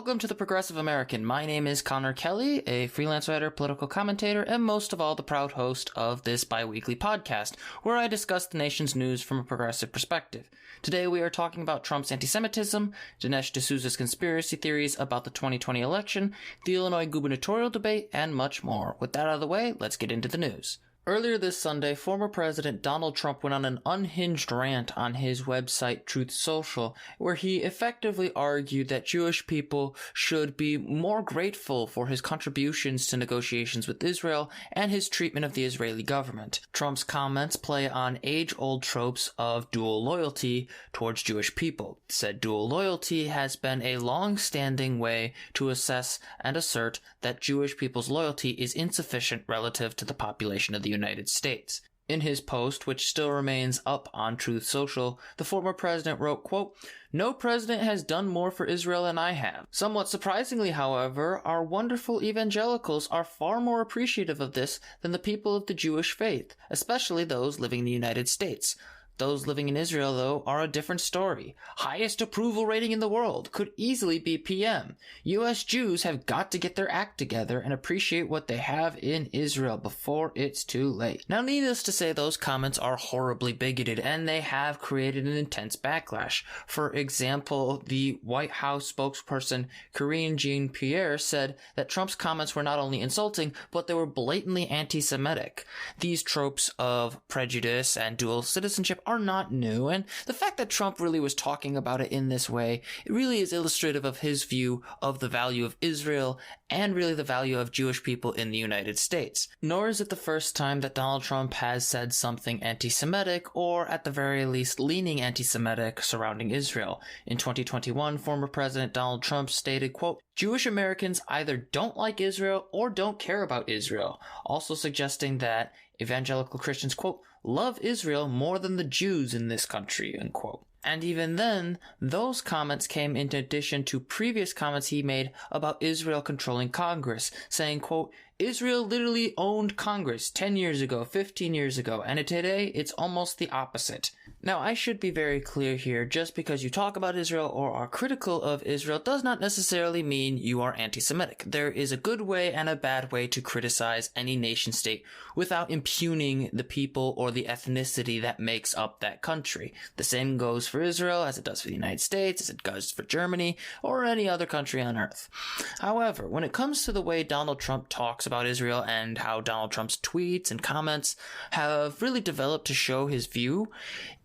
Welcome to the Progressive American. My name is Connor Kelly, a freelance writer, political commentator, and most of all, the proud host of this bi-weekly podcast, where I discuss the nation's news from a progressive perspective. Today we are talking about Trump's anti-Semitism, Dinesh D'souza's conspiracy theories about the 2020 election, the Illinois gubernatorial debate, and much more. With that out of the way, let's get into the news. Earlier this Sunday, former President Donald Trump went on an unhinged rant on his website TruthSocial, where he effectively argued that Jewish people should be more grateful for his contributions to negotiations with Israel and his treatment of the Israeli government. Trump's comments play on age-old tropes of dual loyalty towards Jewish people. Said dual loyalty has been a long-standing way to assess and assert that Jewish people's loyalty is insufficient relative to the population of the United States. In his post, which still remains up on TruthSocial, the former president wrote, quote, "No president has done more for Israel than I have. Somewhat surprisingly, however, our wonderful evangelicals are far more appreciative of this than the people of the Jewish faith, especially those living in the United States. Those living in Israel, though, are a different story. Highest approval rating in the world. Could easily be PM. U.S. Jews have got to get their act together and appreciate what they have in Israel before it's too late." Now, needless to say, those comments are horribly bigoted, and they have created an intense backlash. For example, the White House spokesperson Karine Jean-Pierre said that Trump's comments were not only insulting, but they were blatantly anti-Semitic. These tropes of prejudice and dual citizenship are not new, and the fact that Trump really was talking about it in this way, it really is illustrative of his view of the value of Israel and really the value of Jewish people in the United States. Nor is it the first time that Donald Trump has said something anti-Semitic, or at the very least leaning anti-Semitic, surrounding Israel. In 2021, former President Donald Trump stated, quote, "Jewish Americans either don't like Israel or don't care about Israel," also suggesting that evangelical Christians, quote, "love Israel more than the Jews in this country," unquote. And even then, those comments came in addition to previous comments he made about Israel controlling Congress, saying, quote, "Israel literally owned Congress 10 years ago, 15 years ago, and today it's almost the opposite." Now, I should be very clear here, just because you talk about Israel or are critical of Israel does not necessarily mean you are anti-Semitic. There is a good way and a bad way to criticize any nation state without impugning the people or the ethnicity that makes up that country. The same goes for Israel as it does for the United States, as it does for Germany, or any other country on earth. However, when it comes to the way Donald Trump talks about Israel and how Donald Trump's tweets and comments have really developed to show his view,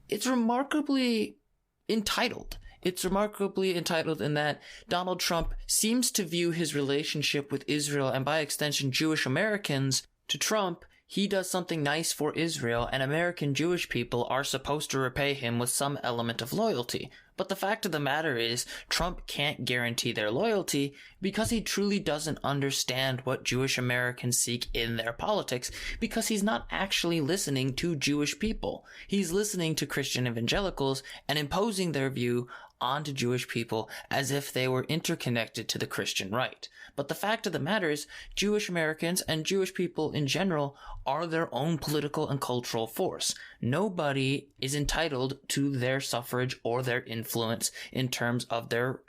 it's remarkably entitled. It's remarkably entitled in that Donald Trump seems to view his relationship with Israel and by extension Jewish Americans. To Trump, he does something nice for Israel, and American Jewish people are supposed to repay him with some element of loyalty. But the fact of the matter is, Trump can't guarantee their loyalty because he truly doesn't understand what Jewish Americans seek in their politics, because he's not actually listening to Jewish people. He's listening to Christian evangelicals and imposing their view onto Jewish people as if they were interconnected to the Christian right. But the fact of the matter is, Jewish Americans and Jewish people in general are their own political and cultural force. Nobody is entitled to their suffrage or their influence in terms of their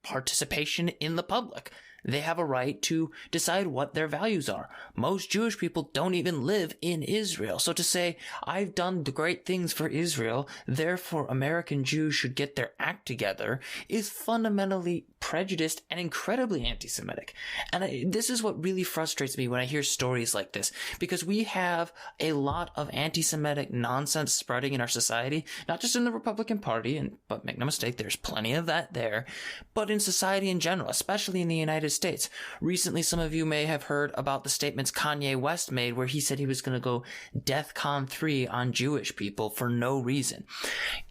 participation in the public. They have a right to decide what their values are. Most Jewish people don't even live in Israel. So to say, I've done the great things for Israel, therefore American Jews should get their act together, is fundamentally prejudiced and incredibly anti-Semitic. And this is what really frustrates me when I hear stories like this, because we have a lot of anti-Semitic nonsense spreading in our society, not just in the Republican Party, but make no mistake, there's plenty of that there, but in society in general, especially in the United States. Recently, some of you may have heard about the statements Kanye West made where he said he was going to go DEFCON 3 on Jewish people for no reason.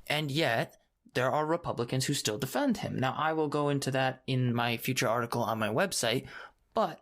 And yet, there are Republicans who still defend him. Now, I will go into that in my future article on my website, but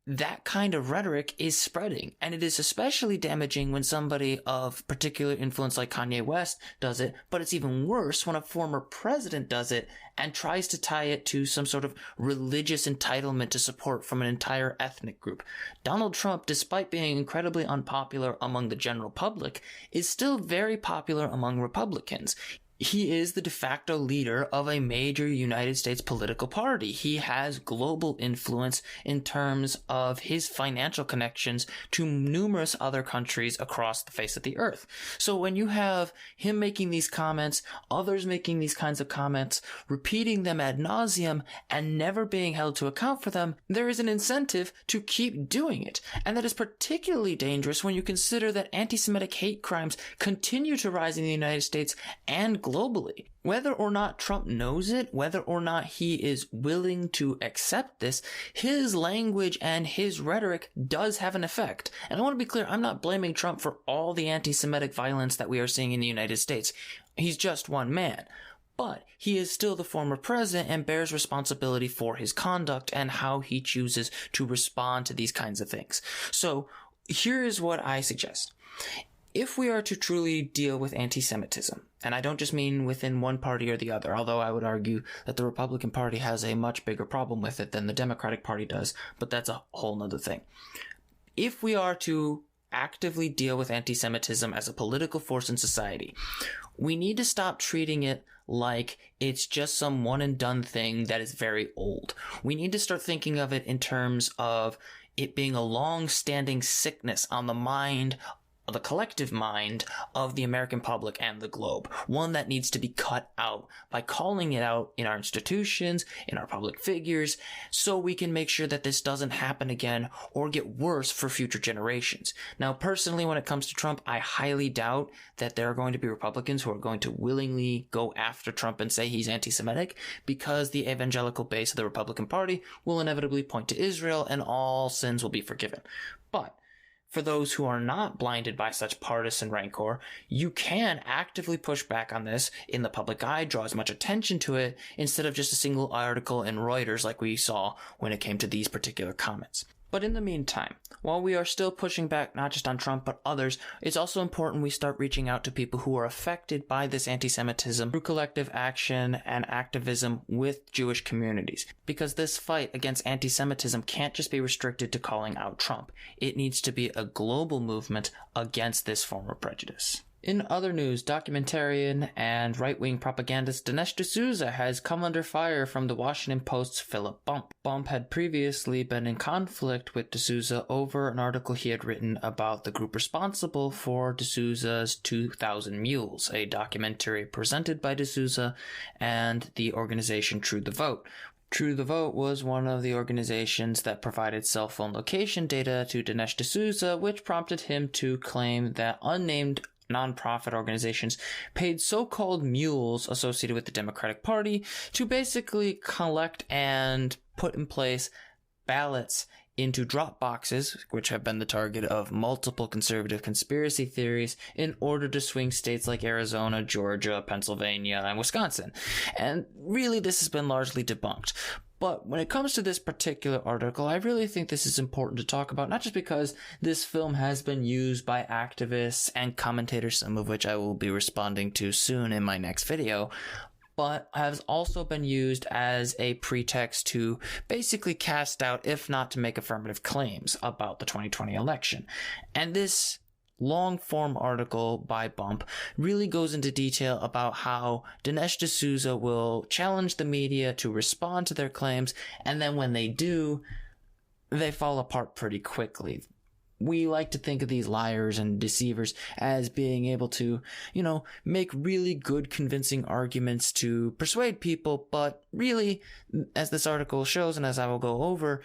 that kind of rhetoric is spreading, and it is especially damaging when somebody of particular influence like Kanye West does it, but it's even worse when a former president does it and tries to tie it to some sort of religious entitlement to support from an entire ethnic group. Donald Trump, despite being incredibly unpopular among the general public, is still very popular among Republicans. He is the de facto leader of a major United States political party. He has global influence in terms of his financial connections to numerous other countries across the face of the earth. So when you have him making these comments, others making these kinds of comments, repeating them ad nauseum, and never being held to account for them, there is an incentive to keep doing it. And that is particularly dangerous when you consider that anti-Semitic hate crimes continue to rise in the United States and globally. Whether or not Trump knows it, whether or not he is willing to accept this, his language and his rhetoric does have an effect. And I want to be clear, I'm not blaming Trump for all the anti-Semitic violence that we are seeing in the United States. He's just one man. But he is still the former president and bears responsibility for his conduct and how he chooses to respond to these kinds of things. So here is what I suggest. If we are to truly deal with anti-Semitism, and I don't just mean within one party or the other, although I would argue that the Republican Party has a much bigger problem with it than the Democratic Party does, but that's a whole nother thing. If we are to actively deal with anti-Semitism as a political force in society, we need to stop treating it like it's just some one and done thing that is very old. We need to start thinking of it in terms of it being a long-standing sickness on the mind, the collective mind of the American public and the globe, one that needs to be cut out by calling it out in our institutions, in our public figures, so we can make sure that this doesn't happen again or get worse for future generations. Now, personally, when it comes to Trump, I highly doubt that there are going to be Republicans who are going to willingly go after Trump and say he's anti-Semitic, because the evangelical base of the Republican Party will inevitably point to Israel and all sins will be forgiven. But for those who are not blinded by such partisan rancor, you can actively push back on this in the public eye, draw as much attention to it, instead of just a single article in Reuters like we saw when it came to these particular comments. But in the meantime, while we are still pushing back not just on Trump but others, it's also important we start reaching out to people who are affected by this anti-Semitism through collective action and activism with Jewish communities. Because this fight against anti-Semitism can't just be restricted to calling out Trump. It needs to be a global movement against this form of prejudice. In other news, documentarian and right-wing propagandist Dinesh D'Souza has come under fire from the Washington Post's Philip Bump. Bump had previously been in conflict with D'Souza over an article he had written about the group responsible for D'Souza's 2000 Mules, a documentary presented by D'Souza and the organization True the Vote. True the Vote was one of the organizations that provided cell phone location data to Dinesh D'Souza, which prompted him to claim that unnamed nonprofit organizations paid so-called mules associated with the Democratic Party to basically collect and put in place ballots into drop boxes, which have been the target of multiple conservative conspiracy theories, in order to swing states like Arizona, Georgia, Pennsylvania, and Wisconsin. And really, this has been largely debunked. But when it comes to this particular article, I really think this is important to talk about, not just because this film has been used by activists and commentators, some of which I will be responding to soon in my next video, but has also been used as a pretext to basically cast doubt, if not to make affirmative claims about the 2020 election. And this long-form article by Bump really goes into detail about how Dinesh D'Souza will challenge the media to respond to their claims, and then when they do, they fall apart pretty quickly. We like to think of these liars and deceivers as being able to, make really good convincing arguments to persuade people, but really, as this article shows and as I will go over,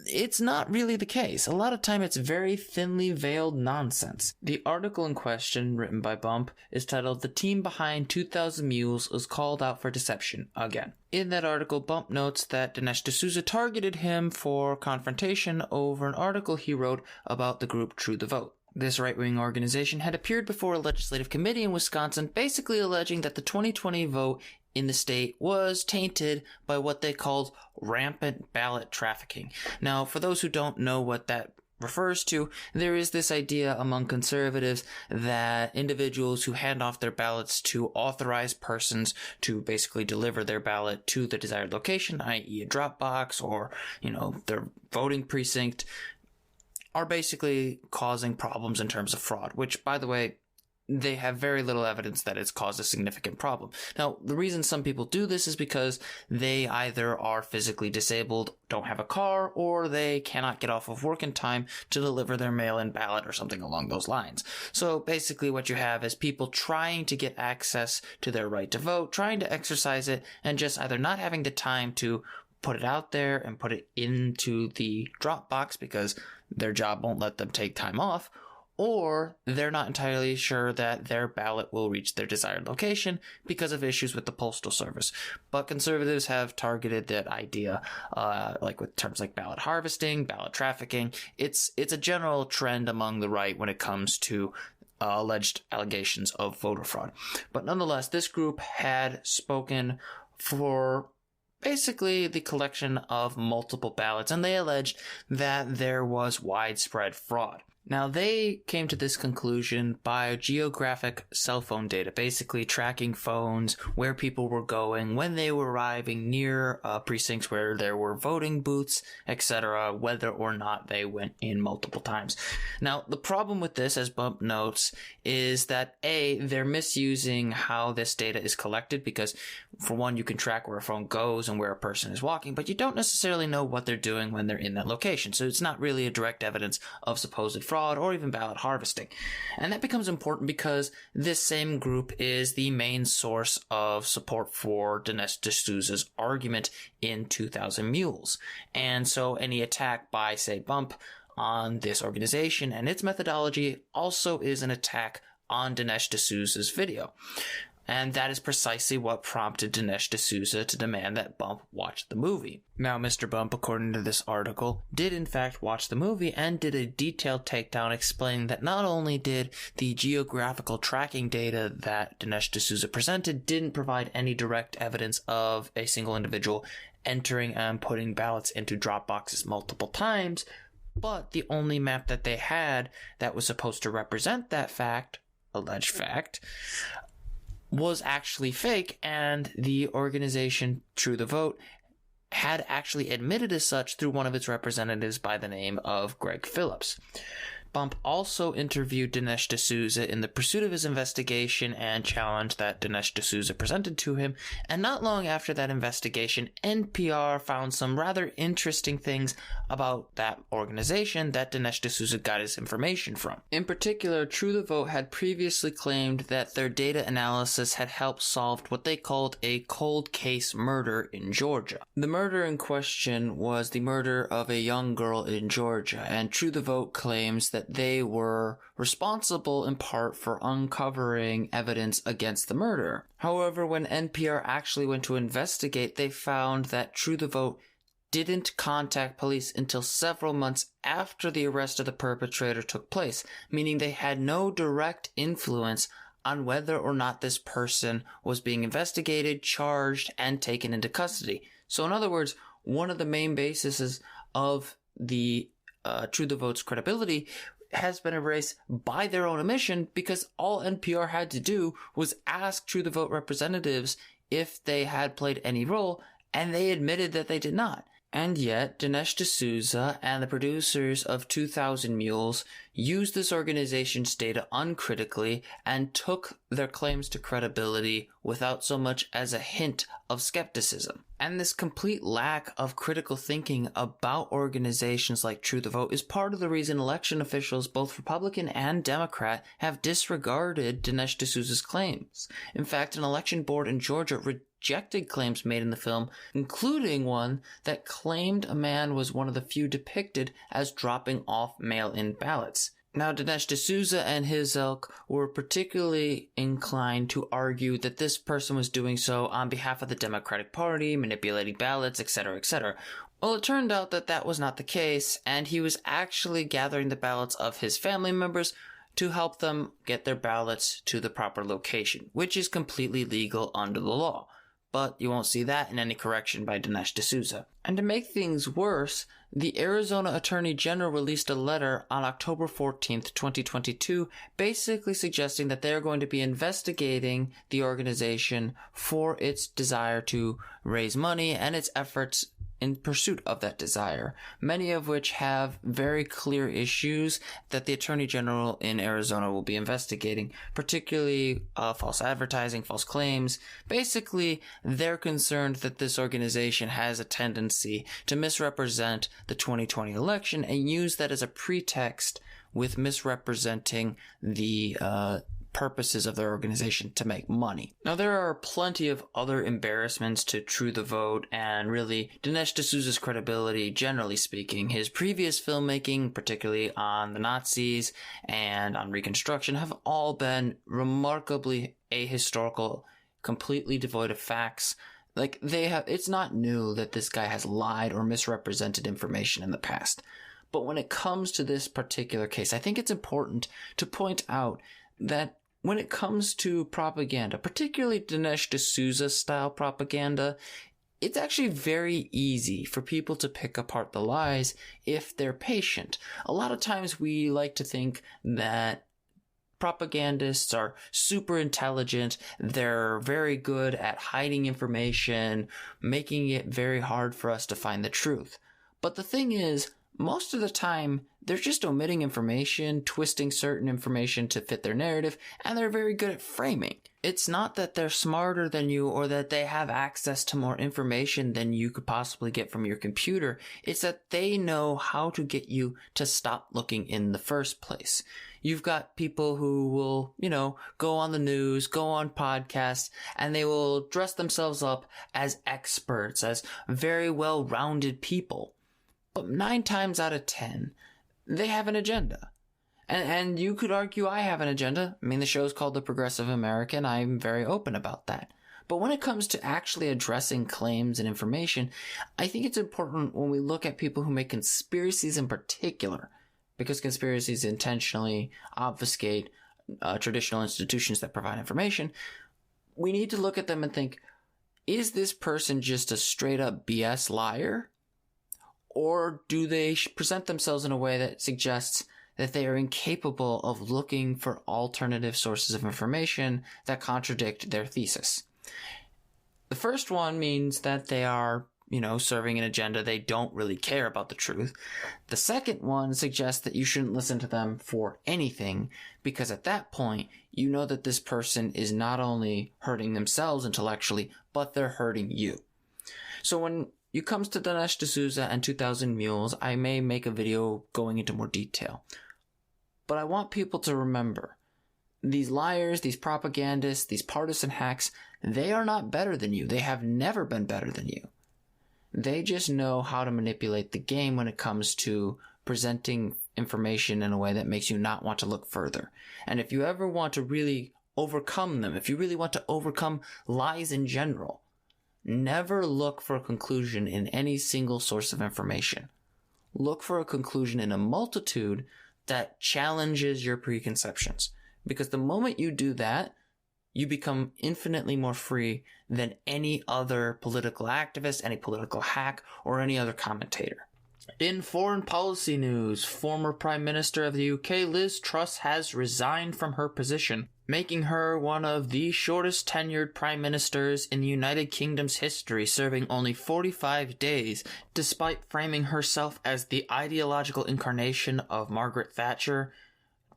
it's not really the case. A lot of time it's very thinly veiled nonsense. The article in question, written by Bump, is titled "The Team Behind 2000 Mules is Called Out for Deception Again." In that article, Bump notes that Dinesh D'Souza targeted him for confrontation over an article he wrote about the group True the Vote. This right-wing organization had appeared before a legislative committee in Wisconsin, basically alleging that the 2020 vote in the state was tainted by what they called rampant ballot trafficking. Now, for those who don't know what that refers to, there is this idea among conservatives that individuals who hand off their ballots to authorized persons to basically deliver their ballot to the desired location, i.e. a drop box or, their voting precinct, are basically causing problems in terms of fraud, which, by the way, they have very little evidence that it's caused a significant problem. Now, the reason some people do this is because they either are physically disabled, don't have a car, or they cannot get off of work in time to deliver their mail-in ballot or something along those lines. So basically what you have is people trying to get access to their right to vote, trying to exercise it, and just either not having the time to put it out there and put it into the drop box because their job won't let them take time off, or they're not entirely sure that their ballot will reach their desired location because of issues with the postal service. But conservatives have targeted that idea, like with terms like ballot harvesting, ballot trafficking. It's a general trend among the right when it comes to alleged allegations of voter fraud. But nonetheless, this group had spoken for basically the collection of multiple ballots, and they alleged that there was widespread fraud. Now, they came to this conclusion by geographic cell phone data, basically tracking phones, where people were going, when they were arriving near precincts where there were voting booths, etc., whether or not they went in multiple times. Now, the problem with this, as Bump notes, is that A, they're misusing how this data is collected because, for one, you can track where a phone goes and where a person is walking, but you don't necessarily know what they're doing when they're in that location, so it's not really a direct evidence of supposed fraud or even ballot harvesting. And that becomes important because this same group is the main source of support for Dinesh D'Souza's argument in 2000 Mules. And so any attack by, say, Bump on this organization and its methodology also is an attack on Dinesh D'Souza's video. And that is precisely what prompted Dinesh D'Souza to demand that Bump watch the movie. Now, Mr. Bump, according to this article, did in fact watch the movie and did a detailed takedown explaining that not only did the geographical tracking data that Dinesh D'Souza presented didn't provide any direct evidence of a single individual entering and putting ballots into drop boxes multiple times, but the only map that they had that was supposed to represent that fact, alleged fact, was actually fake, and the organization True the Vote had actually admitted as such through one of its representatives by the name of Greg Phillips. Bump also interviewed Dinesh D'Souza in the pursuit of his investigation and challenge that Dinesh D'Souza presented to him, and not long after that investigation, NPR found some rather interesting things about that organization that Dinesh D'Souza got his information from. In particular, True the Vote had previously claimed that their data analysis had helped solve what they called a cold case murder in Georgia. The murder in question was the murder of a young girl in Georgia, and True the Vote claims that they were responsible in part for uncovering evidence against the murder. However, when NPR actually went to investigate, they found that True the Vote didn't contact police until several months after the arrest of the perpetrator took place, meaning they had no direct influence on whether or not this person was being investigated, charged, and taken into custody. So in other words, one of the main bases of the True the Vote's credibility has been erased by their own admission because all NPR had to do was ask True the Vote representatives if they had played any role, and they admitted that they did not. And yet, Dinesh D'Souza and the producers of 2000 Mules used this organization's data uncritically and took their claims to credibility without so much as a hint of skepticism. And this complete lack of critical thinking about organizations like True the Vote is part of the reason election officials, both Republican and Democrat, have disregarded Dinesh D'Souza's claims. In fact, an election board in Georgia rejected claims made in the film, including one that claimed a man was one of the few depicted as dropping off mail-in ballots. Now, Dinesh D'Souza and his ilk were particularly inclined to argue that this person was doing so on behalf of the Democratic Party, manipulating ballots, etc., etc. Well, it turned out that that was not the case, and he was actually gathering the ballots of his family members to help them get their ballots to the proper location, which is completely legal under the law. But you won't see that in any correction by Dinesh D'Souza. And to make things worse, the Arizona Attorney General released a letter on October 14th, 2022, basically suggesting that they're going to be investigating the organization for its desire to raise money and its efforts in pursuit of that desire, many of which have very clear issues that the Attorney General in Arizona will be investigating, particularly false advertising, false claims. Basically, they're concerned that this organization has a tendency to misrepresent the 2020 election and use that as a pretext with misrepresenting the purposes of their organization to make money. Now, there are plenty of other embarrassments to True the Vote and really Dinesh D'Souza's credibility, generally speaking. His previous filmmaking, particularly on the Nazis and on Reconstruction, have all been remarkably ahistorical, completely devoid of facts. It's not new that this guy has lied or misrepresented information in the past. But when it comes to this particular case, I think it's important to point out that when it comes to propaganda, particularly Dinesh D'Souza style propaganda, it's actually very easy for people to pick apart the lies if they're patient. A lot of times we like to think that propagandists are super intelligent, they're very good at hiding information, making it very hard for us to find the truth. But the thing is, most of the time, they're just omitting information, twisting certain information to fit their narrative, and they're very good at framing. It's not that they're smarter than you or that they have access to more information than you could possibly get from your computer. It's that they know how to get you to stop looking in the first place. You've got people who will, go on the news, go on podcasts, and they will dress themselves up as experts, as very well-rounded people. But 9 times out of 10, they have an agenda. And you could argue I have an agenda. I mean, the show's called The Progressive American. I'm very open about that. But when it comes to actually addressing claims and information, I think it's important when we look at people who make conspiracies in particular, because conspiracies intentionally obfuscate traditional institutions that provide information, we need to look at them and think, is this person just a straight up BS liar? Or do they present themselves in a way that suggests that they are incapable of looking for alternative sources of information that contradict their thesis? The first one means that they are, serving an agenda. They don't really care about the truth. The second one suggests that you shouldn't listen to them for anything, because at that point, you know that this person is not only hurting themselves intellectually, but they're hurting you. So when it comes to Dinesh D'Souza and 2000 Mules, I may make a video going into more detail. But I want people to remember, these liars, these propagandists, these partisan hacks, they are not better than you. They have never been better than you. They just know how to manipulate the game when it comes to presenting information in a way that makes you not want to look further. And if you ever want to really overcome them, if you really want to overcome lies in general, never look for a conclusion in any single source of information. Look for a conclusion in a multitude that challenges your preconceptions. Because the moment you do that, you become infinitely more free than any other political activist, any political hack, or any other commentator. In foreign policy news, former Prime Minister of the UK, Liz Truss, has resigned from her position, making her one of the shortest tenured prime ministers in the United Kingdom's history, serving only 45 days, despite framing herself as the ideological incarnation of Margaret Thatcher.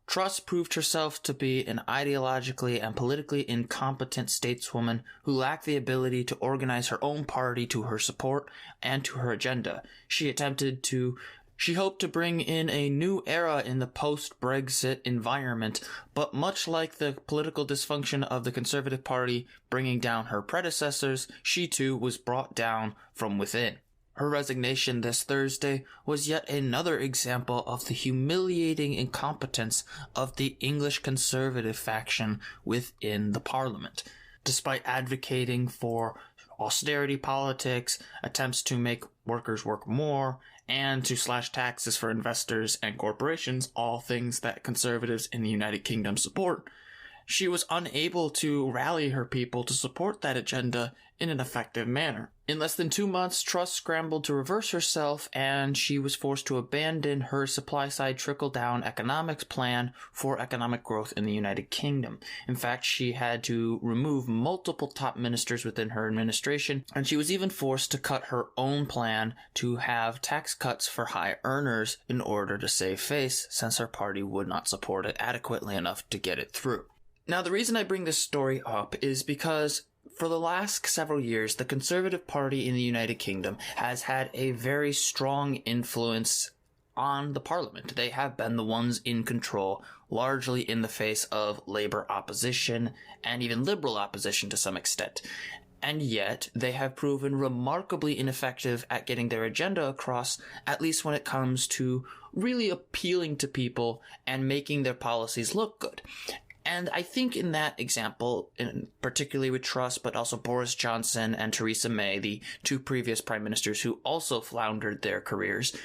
Truss proved herself to be an ideologically and politically incompetent stateswoman who lacked the ability to organize her own party to her support and to her agenda. She hoped to bring in a new era in the post-Brexit environment, but much like the political dysfunction of the Conservative Party bringing down her predecessors, she too was brought down from within. Her resignation this Thursday was yet another example of the humiliating incompetence of the English Conservative faction within the Parliament. Despite advocating for austerity politics, attempts to make workers work more, and to slash taxes for investors and corporations, all things that Conservatives in the United Kingdom support, she was unable to rally her people to support that agenda in an effective manner. In less than 2 months, Truss scrambled to reverse herself, and she was forced to abandon her supply-side trickle-down economics plan for economic growth in the United Kingdom. In fact, she had to remove multiple top ministers within her administration, and she was even forced to cut her own plan to have tax cuts for high earners in order to save face, since her party would not support it adequately enough to get it through. Now, the reason I bring this story up is because for the last several years, the Conservative Party in the United Kingdom has had a very strong influence on the Parliament. They have been the ones in control, largely in the face of Labour opposition and even Liberal opposition to some extent. And yet, they have proven remarkably ineffective at getting their agenda across, at least when it comes to really appealing to people and making their policies look good. And I think in that example, particularly with Truss, but also Boris Johnson and Theresa May, the two previous prime ministers who also floundered their careers,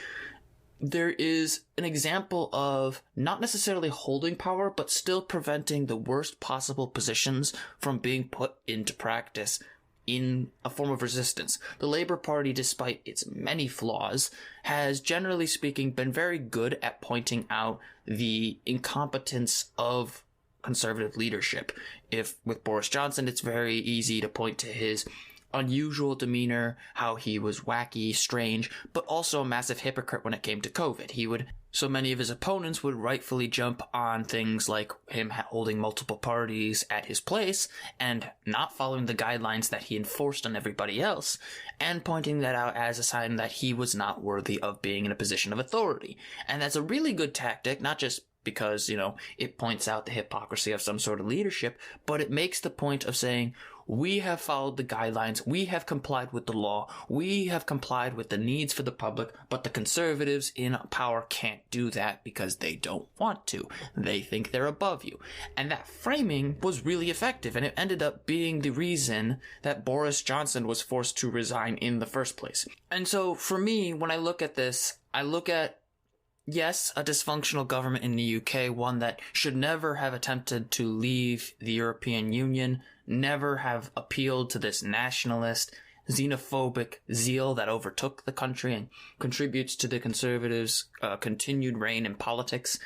there is an example of not necessarily holding power, but still preventing the worst possible positions from being put into practice in a form of resistance. The Labour Party, despite its many flaws, has generally speaking been very good at pointing out the incompetence of Conservative leadership. If with Boris Johnson, it's very easy to point to his unusual demeanor, how he was wacky, strange, but also a massive hypocrite when it came to COVID. So many of his opponents would rightfully jump on things like him holding multiple parties at his place and not following the guidelines that he enforced on everybody else, and pointing that out as a sign that he was not worthy of being in a position of authority. And that's a really good tactic, not just because, it points out the hypocrisy of some sort of leadership, but it makes the point of saying, we have followed the guidelines, we have complied with the law, we have complied with the needs for the public, but the Conservatives in power can't do that because they don't want to. They think they're above you. And that framing was really effective, and it ended up being the reason that Boris Johnson was forced to resign in the first place. And so for me, when I look at this, I look at yes, a dysfunctional government in the UK, one that should never have attempted to leave the European Union, never have appealed to this nationalist, xenophobic zeal that overtook the country and contributes to the Conservatives' continued reign in politics.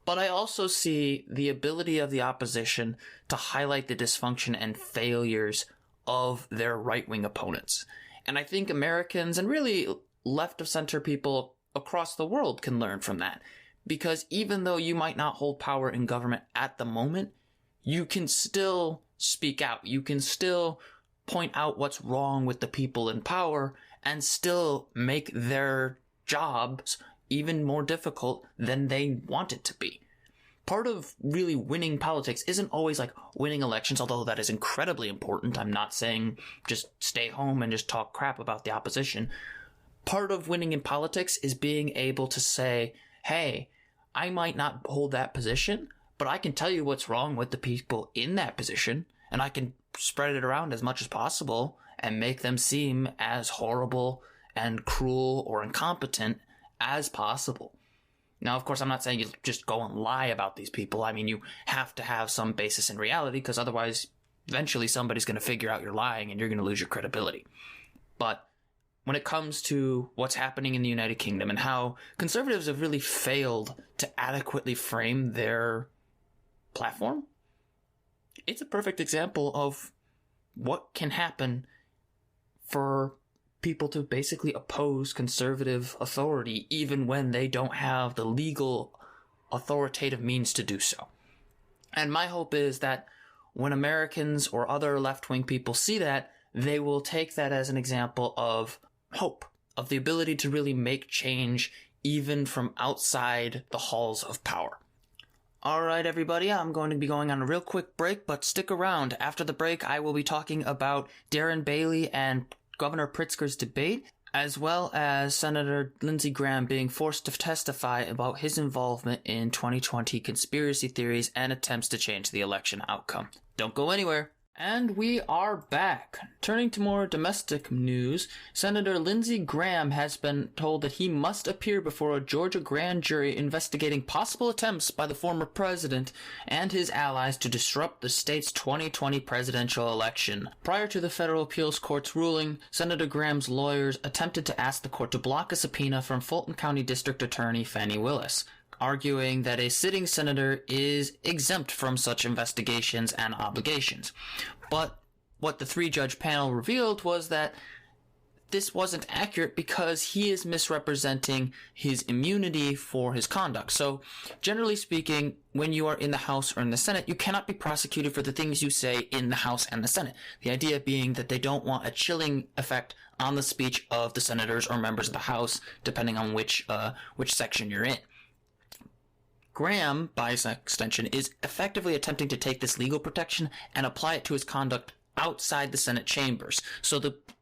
But I also see the ability of the opposition to highlight the dysfunction and failures of their right-wing opponents. And I think Americans and really left-of-center people across the world can learn from that. Because even though you might not hold power in government at the moment, you can still speak out. You can still point out what's wrong with the people in power and still make their jobs even more difficult than they want it to be. Part of really winning politics isn't always like winning elections, although that is incredibly important. I'm not saying just stay home and just talk crap about the opposition. Part of winning in politics is being able to say, hey, I might not hold that position, but I can tell you what's wrong with the people in that position, and I can spread it around as much as possible and make them seem as horrible and cruel or incompetent as possible. Now, of course, I'm not saying you just go and lie about these people. I mean, you have to have some basis in reality, because otherwise, eventually somebody's going to figure out you're lying and you're going to lose your credibility. But when it comes to what's happening in the United Kingdom and how Conservatives have really failed to adequately frame their platform, it's a perfect example of what can happen for people to basically oppose conservative authority even when they don't have the legal authoritative means to do so. And my hope is that when Americans or other left-wing people see that, they will take that as an example of hope, of the ability to really make change even from outside the halls of power. Alright everybody, I'm going to be going on a real quick break, but stick around. After the break, I will be talking about Darren Bailey and Governor Pritzker's debate, as well as Senator Lindsey Graham being forced to testify about his involvement in 2020 conspiracy theories and attempts to change the election outcome. Don't go anywhere. And we are back. Turning to more domestic news, Senator Lindsey Graham has been told that he must appear before a Georgia grand jury investigating possible attempts by the former president and his allies to disrupt the state's 2020 presidential election. Prior to the federal appeals court's ruling, Senator Graham's lawyers attempted to ask the court to block a subpoena from Fulton County District Attorney Fani Willis, arguing that a sitting senator is exempt from such investigations and obligations. But what the three-judge panel revealed was that this wasn't accurate because he is misrepresenting his immunity for his conduct. So, generally speaking, when you are in the House or in the Senate, you cannot be prosecuted for the things you say in the House and the Senate. The idea being that they don't want a chilling effect on the speech of the senators or members of the House, depending on which section you're in. Graham, by extension, is effectively attempting to take this legal protection and apply it to his conduct outside the Senate chambers. So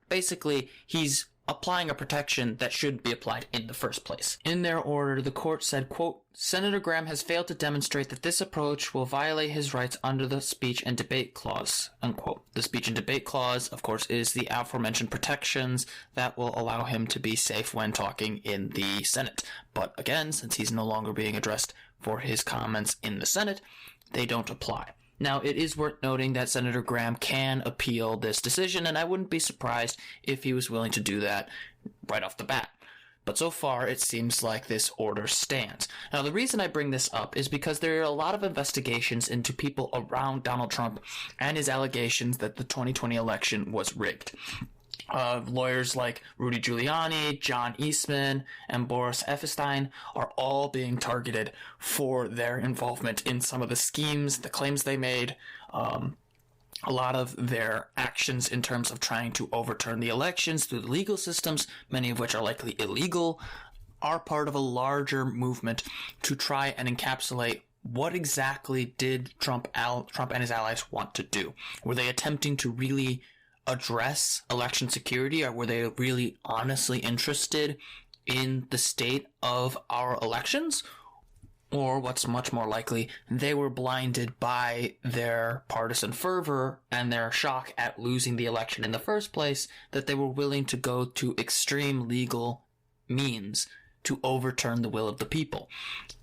basically, he's applying a protection that shouldn't be applied in the first place. In their order, the court said, quote, Senator Graham has failed to demonstrate that this approach will violate his rights under the speech and debate clause, unquote. The speech and debate clause, of course, is the aforementioned protections that will allow him to be safe when talking in the Senate. But again, since he's no longer being addressed for his comments in the Senate, they don't apply. Now, it is worth noting that Senator Graham can appeal this decision, and I wouldn't be surprised if he was willing to do that right off the bat. But so far, it seems like this order stands. Now, the reason I bring this up is because there are a lot of investigations into people around Donald Trump and his allegations that the 2020 election was rigged. Lawyers like Rudy Giuliani, John Eastman, and Boris Epstein are all being targeted for their involvement in some of the schemes, the claims they made, a lot of their actions in terms of trying to overturn the elections through the legal systems, many of which are likely illegal, are part of a larger movement to try and encapsulate what exactly did Trump and his allies want to do. Were they attempting to really address election security, or were they really honestly interested in the state of our elections? Or what's much more likely, they were blinded by their partisan fervor and their shock at losing the election in the first place, that they were willing to go to extreme legal means to overturn the will of the people.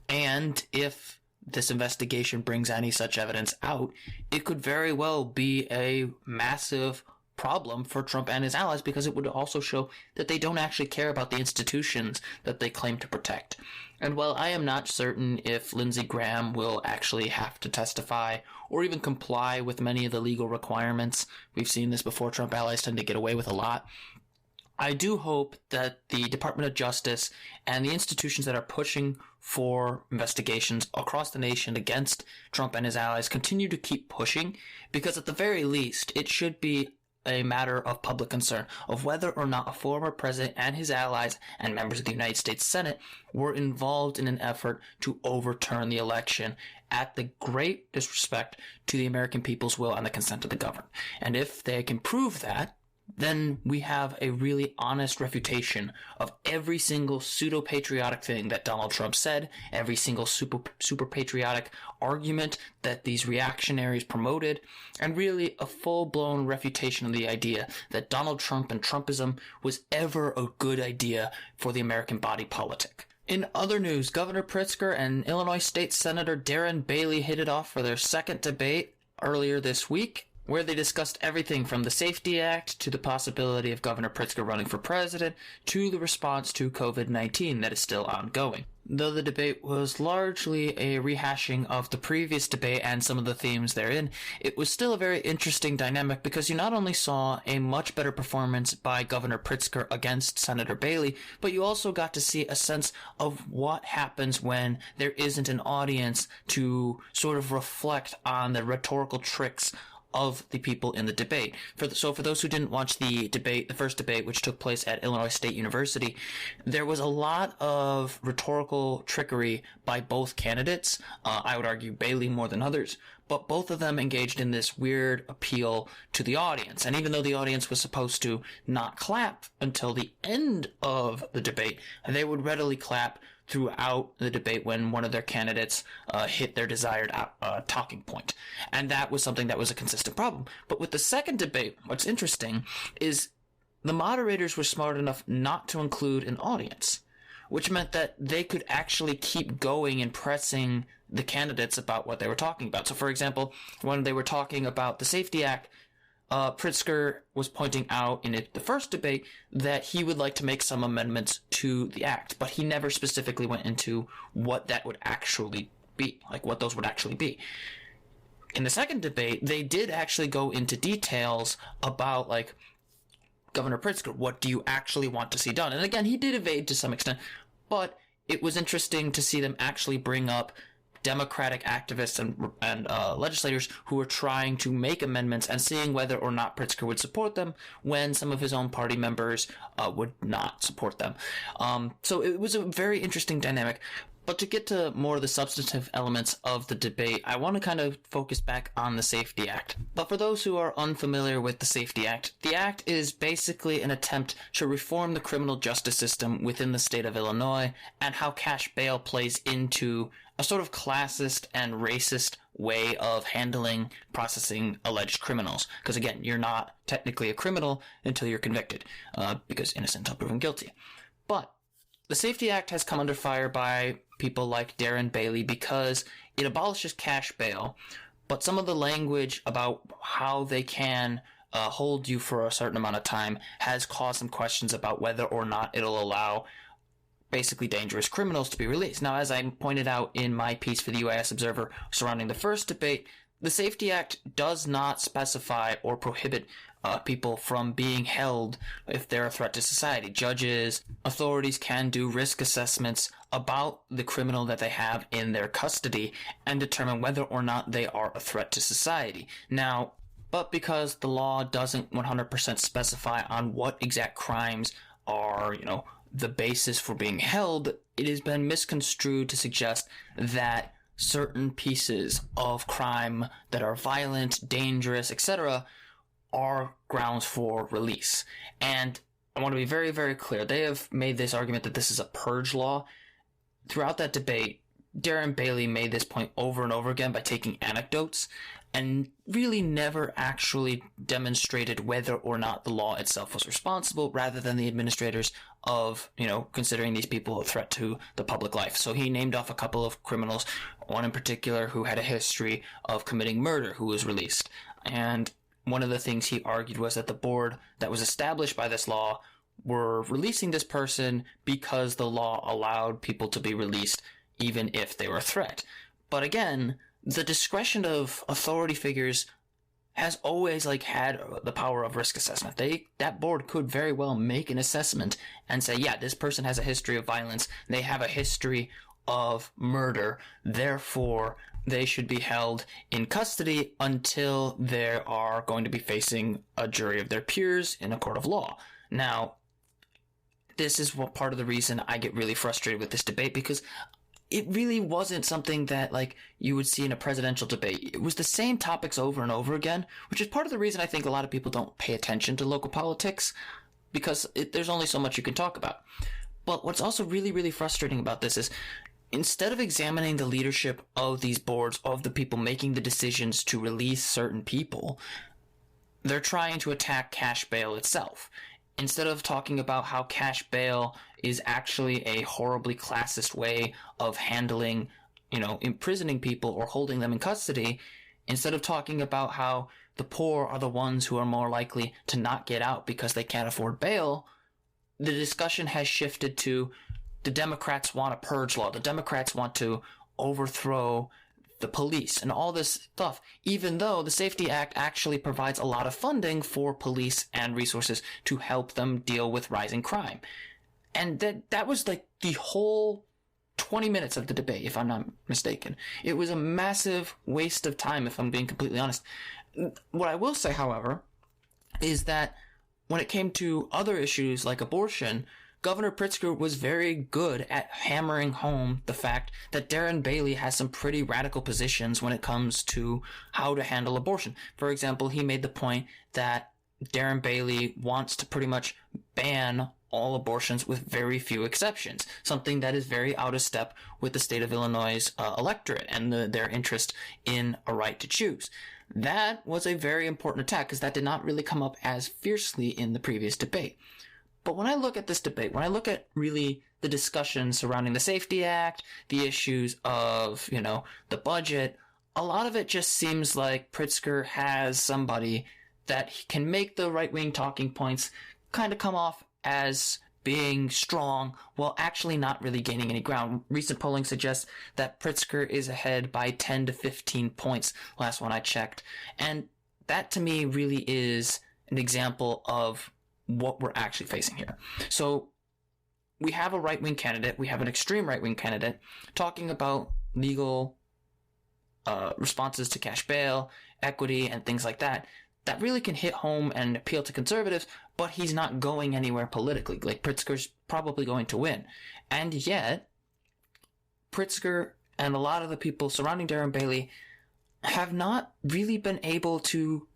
And if this investigation brings any such evidence out, it could very well be a massive problem for Trump and his allies, because it would also show that they don't actually care about the institutions that they claim to protect. And while I am not certain if Lindsey Graham will actually have to testify or even comply with many of the legal requirements, we've seen this before, Trump allies tend to get away with a lot, I do hope that the Department of Justice and the institutions that are pushing for investigations across the nation against Trump and his allies continue to keep pushing, because at the very least, it should be a matter of public concern of whether or not a former president and his allies and members of the United States Senate were involved in an effort to overturn the election at the great disrespect to the American people's will and the consent of the governed. And if they can prove that, then we have a really honest refutation of every single pseudo-patriotic thing that Donald Trump said, every single super patriotic argument that these reactionaries promoted, and really a full-blown refutation of the idea that Donald Trump and Trumpism was ever a good idea for the American body politic. In other news, Governor Pritzker and Illinois State Senator Darren Bailey hit it off for their second debate earlier this week, where they discussed everything from the Safety Act to the possibility of Governor Pritzker running for president to the response to COVID-19 that is still ongoing. Though the debate was largely a rehashing of the previous debate and some of the themes therein, it was still a very interesting dynamic, because you not only saw a much better performance by Governor Pritzker against Senator Bailey, but you also got to see a sense of what happens when there isn't an audience to sort of reflect on the rhetorical tricks of the people in the debate. So for those who didn't watch the first debate, which took place at Illinois State University, there was a lot of rhetorical trickery by both candidates. I would argue Bailey more than others, but both of them engaged in this weird appeal to the audience. And even though the audience was supposed to not clap until the end of the debate, they would readily clap throughout the debate when one of their candidates hit their desired talking point. And that was something that was a consistent problem. But with the second debate, what's interesting is the moderators were smart enough not to include an audience, which meant that they could actually keep going and pressing the candidates about what they were talking about. So, for example, when they were talking about the Safety Act, Pritzker was pointing out in the first debate that he would like to make some amendments to the act, but he never specifically went into what that would actually be, like what those would actually be. In the second debate, they did actually go into details about, like, Governor Pritzker, what do you actually want to see done? And again, he did evade to some extent, but it was interesting to see them actually bring up Democratic activists and legislators who were trying to make amendments and seeing whether or not Pritzker would support them when some of his own party members would not support them. So it was a very interesting dynamic. But to get to more of the substantive elements of the debate, I want to kind of focus back on the Safety Act. But for those who are unfamiliar with the Safety Act is basically an attempt to reform the criminal justice system within the state of Illinois and how cash bail plays into a sort of classist and racist way of handling, processing alleged criminals. Because again, you're not technically a criminal until you're convicted, because innocent until proven guilty. But the Safety Act has come under fire by people like Darren Bailey because it abolishes cash bail, but some of the language about how they can hold you for a certain amount of time has caused some questions about whether or not it'll allow basically dangerous criminals to be released. Now, as I pointed out in my piece for the UIS Observer surrounding the first debate, the Safety Act does not specify or prohibit people from being held if they're a threat to society. Judges, authorities can do risk assessments about the criminal that they have in their custody and determine whether or not they are a threat to society. Now, but because the law doesn't 100% specify on what exact crimes are, the basis for being held, it has been misconstrued to suggest that certain pieces of crime that are violent, dangerous, etc., are grounds for release. And I want to be very, very clear. They have made this argument that this is a purge law. Throughout that debate, Darren Bailey made this point over and over again by taking anecdotes and really never actually demonstrated whether or not the law itself was responsible, rather than the administrators of, considering these people a threat to the public life. So he named off a couple of criminals, one in particular who had a history of committing murder, who was released. And one of the things he argued was that the board that was established by this law were releasing this person because the law allowed people to be released even if they were a threat. But again, the discretion of authority figures has always had the power of risk assessment. That board could very well make an assessment and say, yeah, this person has a history of violence, they have a history of murder, therefore they should be held in custody until they are going to be facing a jury of their peers in a court of law. Now, this is what part of the reason I get really frustrated with this debate, because it really wasn't something that you would see in a presidential debate. It was the same topics over and over again, which is part of the reason I think a lot of people don't pay attention to local politics, because there's only so much you can talk about. But what's also really, really frustrating about this is, instead of examining the leadership of these boards, of the people making the decisions to release certain people, they're trying to attack cash bail itself. Instead of talking about how cash bail is actually a horribly classist way of handling, imprisoning people or holding them in custody, instead of talking about how the poor are the ones who are more likely to not get out because they can't afford bail, the discussion has shifted to the Democrats want a purge law. The Democrats want to overthrow the police and all this stuff, even though the Safety Act actually provides a lot of funding for police and resources to help them deal with rising crime. And that was the whole 20 minutes of the debate, if I'm not mistaken. It was a massive waste of time, if I'm being completely honest. What I will say, however, is that when it came to other issues like abortion, Governor Pritzker was very good at hammering home the fact that Darren Bailey has some pretty radical positions when it comes to how to handle abortion. For example, he made the point that Darren Bailey wants to pretty much ban all abortions with very few exceptions, something that is very out of step with the state of Illinois' electorate and their interest in a right to choose. That was a very important attack because that did not really come up as fiercely in the previous debate. But when I look at this debate, when I look at really the discussion surrounding the Safety Act, the issues of, the budget, a lot of it just seems like Pritzker has somebody that can make the right-wing talking points kind of come off as being strong while actually not really gaining any ground. Recent polling suggests that Pritzker is ahead by 10 to 15 points, last one I checked. And that to me really is an example of what we're actually facing here. So we have a right-wing candidate, we have an extreme right-wing candidate talking about legal responses to cash bail, equity, and things like that really can hit home and appeal to conservatives, but he's not going anywhere politically. Like, Pritzker's probably going to win. And yet, Pritzker and a lot of the people surrounding Darren Bailey have not really been able to,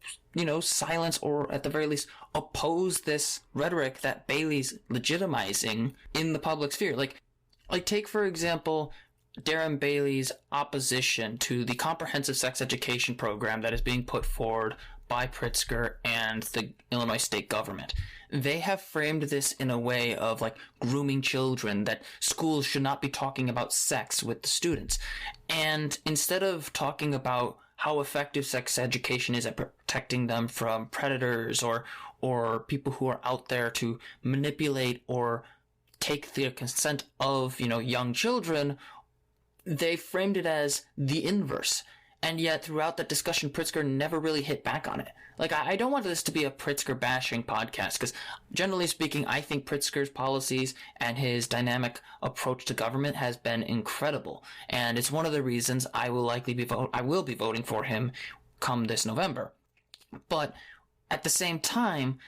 silence or at the very least oppose this rhetoric that Bailey's legitimizing in the public sphere. Like take, for example, Darren Bailey's opposition to the comprehensive sex education program that is being put forward by Pritzker and the Illinois state government. They have framed this in a way of like grooming children, that schools should not be talking about sex with the students. And instead of talking about how effective sex education is at protecting them from predators or people who are out there to manipulate or take the consent of, young children, they framed it as the inverse. And yet, throughout that discussion, Pritzker never really hit back on it. Like, I don't want this to be a Pritzker bashing podcast, because generally speaking, I think Pritzker's policies and his dynamic approach to government has been incredible. And it's one of the reasons I will be voting for him come this November. But at the same time,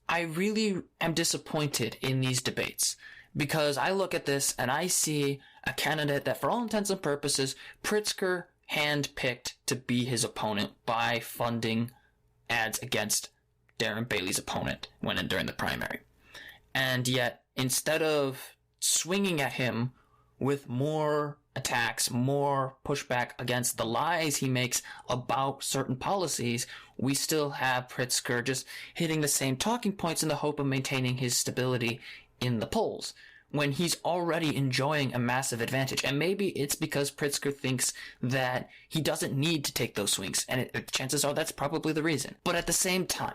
I really am disappointed in these debates, because I look at this and I see a candidate that, for all intents and purposes, Pritzker handpicked to be his opponent by funding ads against Darren Bailey's opponent during the primary. And yet, instead of swinging at him with more attacks, more pushback against the lies he makes about certain policies, we still have Pritzker just hitting the same talking points in the hope of maintaining his stability in the polls, when he's already enjoying a massive advantage. And maybe it's because Pritzker thinks that he doesn't need to take those swings, and chances are that's probably the reason. But at the same time,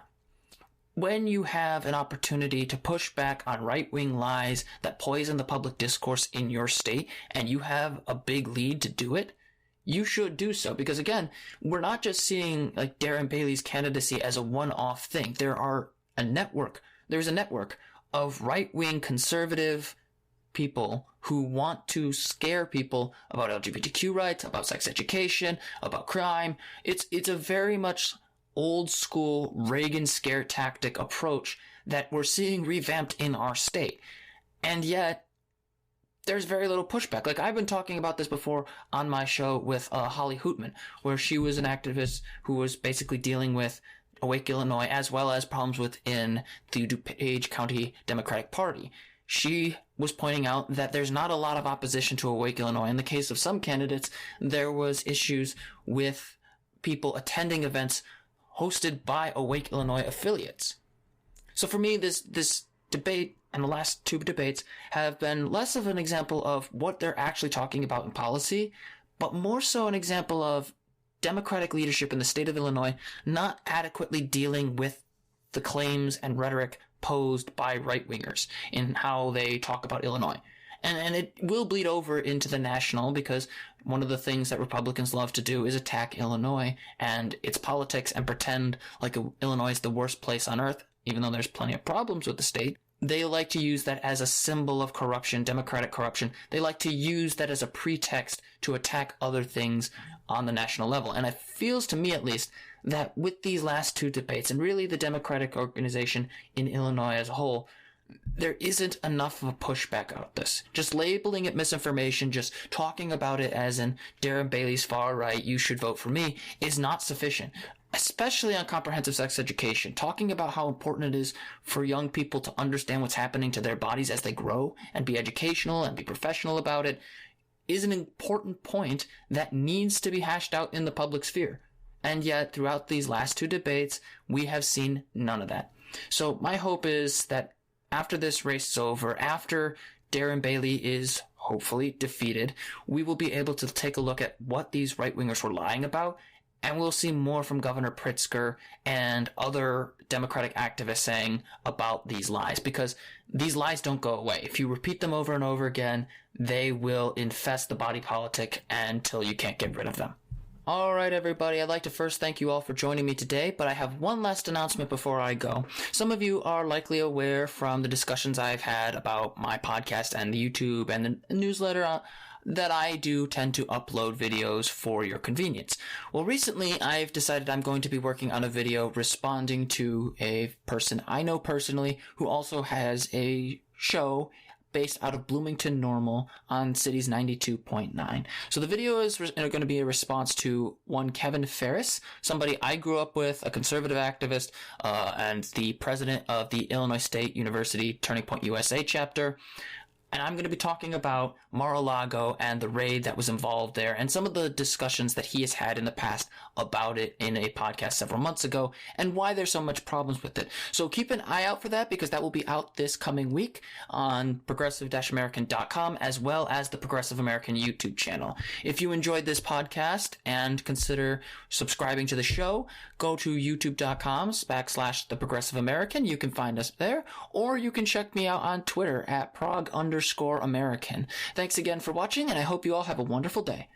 when you have an opportunity to push back on right-wing lies that poison the public discourse in your state, and you have a big lead to do it, you should do so. Because again, we're not just seeing like Darren Bailey's candidacy as a one-off thing. There's a network of right-wing conservative people who want to scare people about LGBTQ rights, about sex education, about crime. It's a very much old school Reagan scare tactic approach that we're seeing revamped in our state. And yet, there's very little pushback. Like, I've been talking about this before on my show with Holly Hootman, where she was an activist who was basically dealing with Awake Illinois as well as problems within the DuPage County Democratic Party. She was pointing out that there's not a lot of opposition to Awake Illinois. In the case of some candidates, there was issues with people attending events hosted by Awake Illinois affiliates. So for me, this debate and the last two debates have been less of an example of what they're actually talking about in policy, but more so an example of Democratic leadership in the state of Illinois not adequately dealing with the claims and rhetoric posed by right-wingers in how they talk about Illinois. And it will bleed over into the national, because one of the things that Republicans love to do is attack Illinois and its politics and pretend like Illinois is the worst place on earth, even though there's plenty of problems with the state. They like to use that as a symbol of corruption, democratic corruption. They like to use that as a pretext to attack other things on the national level. And it feels to me, at least, that with these last two debates, and really the Democratic organization in Illinois as a whole, there isn't enough of a pushback about this. Just labeling it misinformation, just talking about it as in Darren Bailey's far right, you should vote for me, is not sufficient. Especially on comprehensive sex education, talking about how important it is for young people to understand what's happening to their bodies as they grow and be educational and be professional about it is an important point that needs to be hashed out in the public sphere. And yet, throughout these last two debates, we have seen none of that. So my hope is that after this race is over, after Darren Bailey is hopefully defeated, we will be able to take a look at what these right-wingers were lying about, and we'll see more from Governor Pritzker and other Democratic activists saying about these lies, because these lies don't go away. If you repeat them over and over again, they will infest the body politic until you can't get rid of them. All right, everybody, I'd like to first thank you all for joining me today, but I have one last announcement before I go. Some of you are likely aware from the discussions I've had about my podcast and the YouTube and the newsletter that I do tend to upload videos for your convenience. Well, recently I've decided I'm going to be working on a video responding to a person I know personally who also has a show based out of Bloomington Normal on Cities 92.9. So the video is going to be a response to one Kevin Ferris, somebody I grew up with, a conservative activist, and the president of the Illinois State University Turning Point USA chapter. And I'm going to be talking about Mar-a-Lago and the raid that was involved there and some of the discussions that he has had in the past about it in a podcast several months ago and why there's so much problems with it. So keep an eye out for that because that will be out this coming week on progressive-american.com as well as the Progressive American YouTube channel. If you enjoyed this podcast and consider subscribing to the show, go to youtube.com/The Progressive American. You can find us there, or you can check me out on Twitter at prog_American. Thanks again for watching, and I hope you all have a wonderful day.